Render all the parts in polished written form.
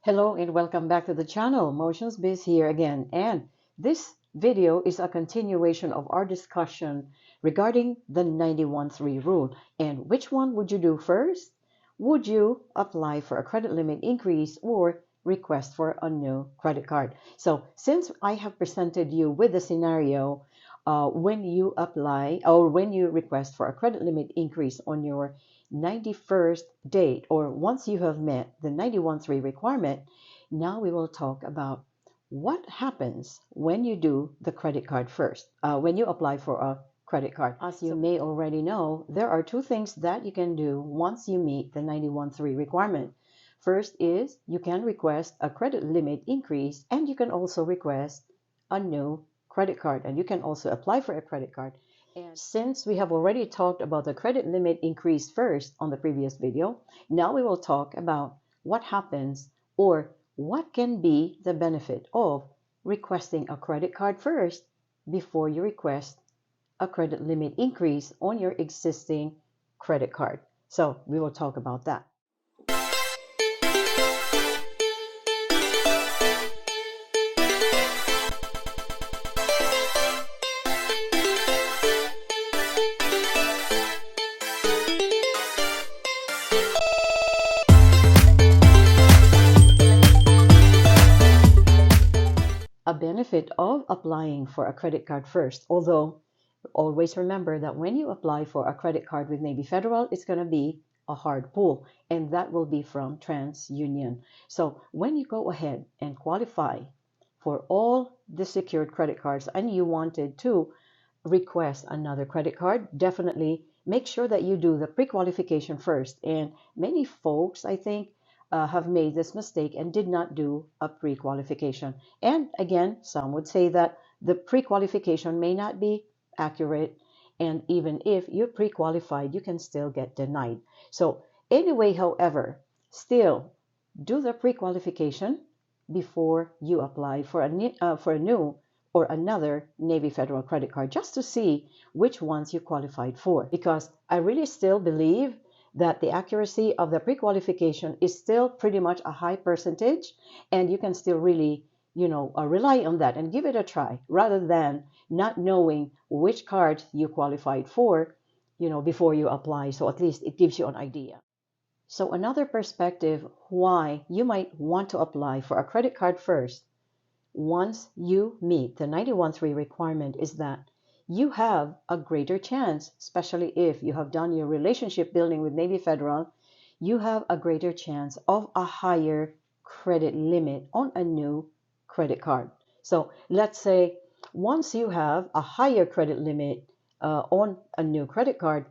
Hello and welcome back to the channel. GOBIZ here again, and this video is a continuation of our discussion regarding the 91-3 rule. And which one would you do first? Would you apply for a credit limit increase or request for a new credit card? So since I have presented you with the scenario when you apply or when you request for a credit limit increase on your 91st date, or once you have met the 91-3 requirement, now we will talk about what happens when you do the credit card first, when you apply for a credit card. As you may already know, there are two things that you can do once you meet the 91-3 requirement. First is you can request a credit limit increase, and you can also request a new credit card, and you can also apply for a credit card. And since we have already talked about the credit limit increase first on the previous video, now we will talk about what happens or what can be the benefit of requesting a credit card first before you request a credit limit increase on your existing credit card. So we will talk about that. A benefit of applying for a credit card first, although always remember that when you apply for a credit card with Navy Federal, it's going to be a hard pull, and that will be from TransUnion. So when you go ahead and qualify for all the secured credit cards and you wanted to request another credit card, definitely make sure that you do the pre-qualification first. And many folks, I think, have made this mistake and did not do a pre-qualification. And again, some would say that the pre-qualification may not be accurate, and even if you're pre-qualified, you can still get denied. So anyway, however, still do the pre-qualification before you apply for a new or another Navy Federal credit card, just to see which ones you qualified for. Because I really still believe that the accuracy of the pre-qualification is still pretty much a high percentage, and you can still really, rely on that and give it a try, rather than not knowing which card you qualified for, before you apply. So at least it gives you an idea. So another perspective why you might want to apply for a credit card first once you meet the 91-3 requirement is that you have a greater chance, especially if you have done your relationship building with Navy Federal, you have a greater chance of a higher credit limit on a new credit card. So let's say once you have a higher credit limit on a new credit card,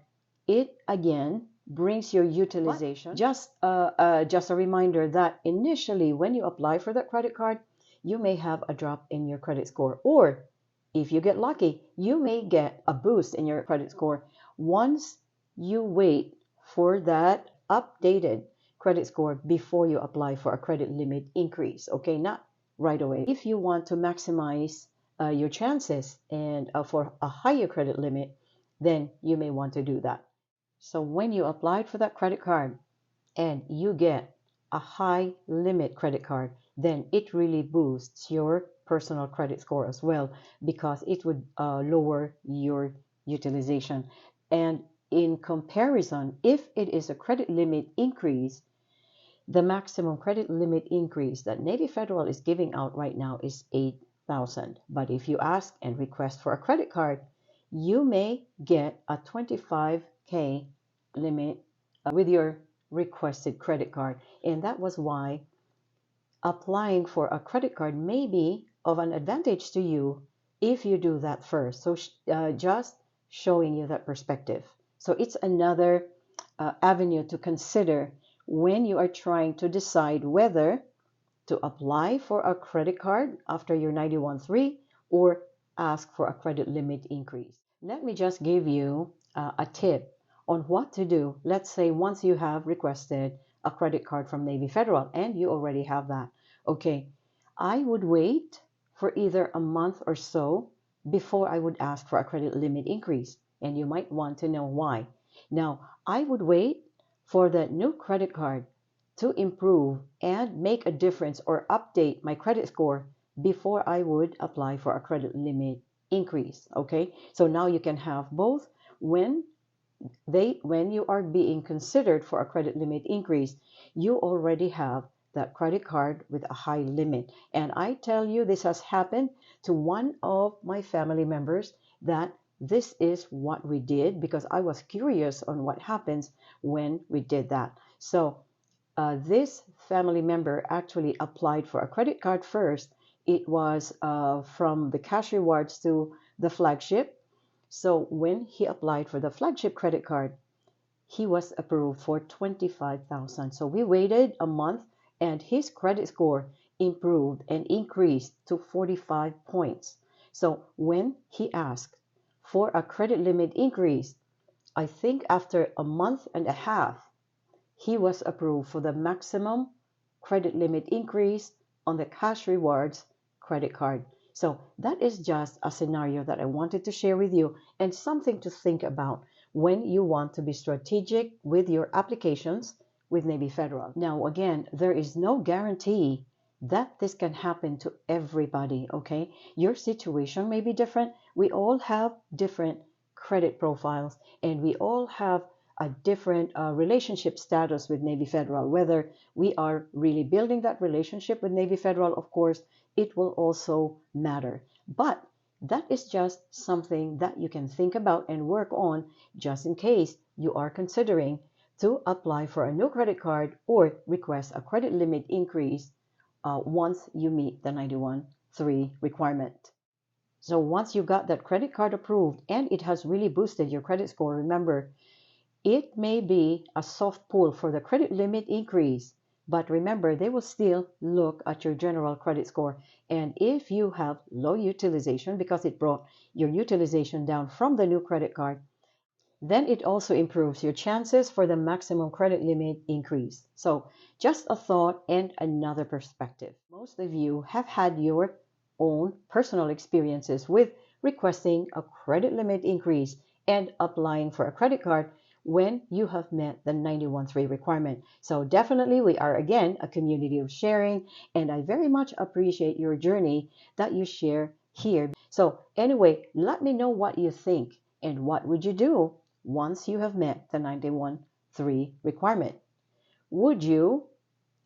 it again brings your utilization. Just a reminder that initially when you apply for that credit card, you may have a drop in your credit score, or if you get lucky, you may get a boost in your credit score once you wait for that updated credit score before you apply for a credit limit increase. Okay, not right away. If you want to maximize your chances and for a higher credit limit, then you may want to do that. So when you applied for that credit card and you get a high limit credit card, then it really boosts your personal credit score as well, because it would lower your utilization. And in comparison, if it is a credit limit increase, the maximum credit limit increase that Navy Federal is giving out right now is $8,000. But if you ask and request for a credit card, you may get a $25K limit with your requested credit card. And that was why applying for a credit card may be of an advantage to you if you do that first. So just showing you that perspective. So it's another avenue to consider when you are trying to decide whether to apply for a credit card after your 91-3 or ask for a credit limit increase. Let me just give you a tip on what to do. Let's say once you have requested a credit card from Navy Federal and you already have that. Okay, I would wait for either a month or so before I would ask for a credit limit increase. And you might want to know why. Now, I would wait for the new credit card to improve and make a difference or update my credit score before I would apply for a credit limit increase. Okay, so now you can have both. When you are being considered for a credit limit increase, you already have that credit card with a high limit. And I tell you, this has happened to one of my family members, that this is what we did because I was curious on what happens when we did that. So this family member actually applied for a credit card first. It was from the cash rewards to the Flagship. So when he applied for the Flagship credit card, he was approved for 25,000. So we waited a month and his credit score improved and increased to 45 points. So when he asked for a credit limit increase, I think after a month and a half, he was approved for the maximum credit limit increase on the cash rewards credit card. So that is just a scenario that I wanted to share with you and something to think about when you want to be strategic with your applications with Navy Federal. Now, again, there is no guarantee that this can happen to everybody, okay? Your situation may be different. We all have different credit profiles and we all have a different relationship status with Navy Federal. Whether we are really building that relationship with Navy Federal, of course, it will also matter. But that is just something that you can think about and work on just in case you are considering to apply for a new credit card or request a credit limit increase once you meet the 91.3 requirement. So once you got that credit card approved and it has really boosted your credit score, remember, it may be a soft pull for the credit limit increase, but remember, they will still look at your general credit score. And if you have low utilization because it brought your utilization down from the new credit card, then it also improves your chances for the maximum credit limit increase. So just a thought and another perspective. Most of you have had your own personal experiences with requesting a credit limit increase and applying for a credit card when you have met the 91.3 requirement. So definitely we are again a community of sharing, and I very much appreciate your journey that you share here. So anyway, let me know what you think and what would you do once you have met the 91.3 requirement. Would you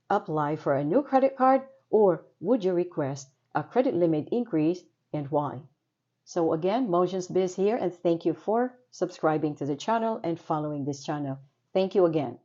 apply for a new credit card or would you request a credit limit increase and why? So again, Motions Biz here, and thank you for subscribing to the channel and following this channel. Thank you again.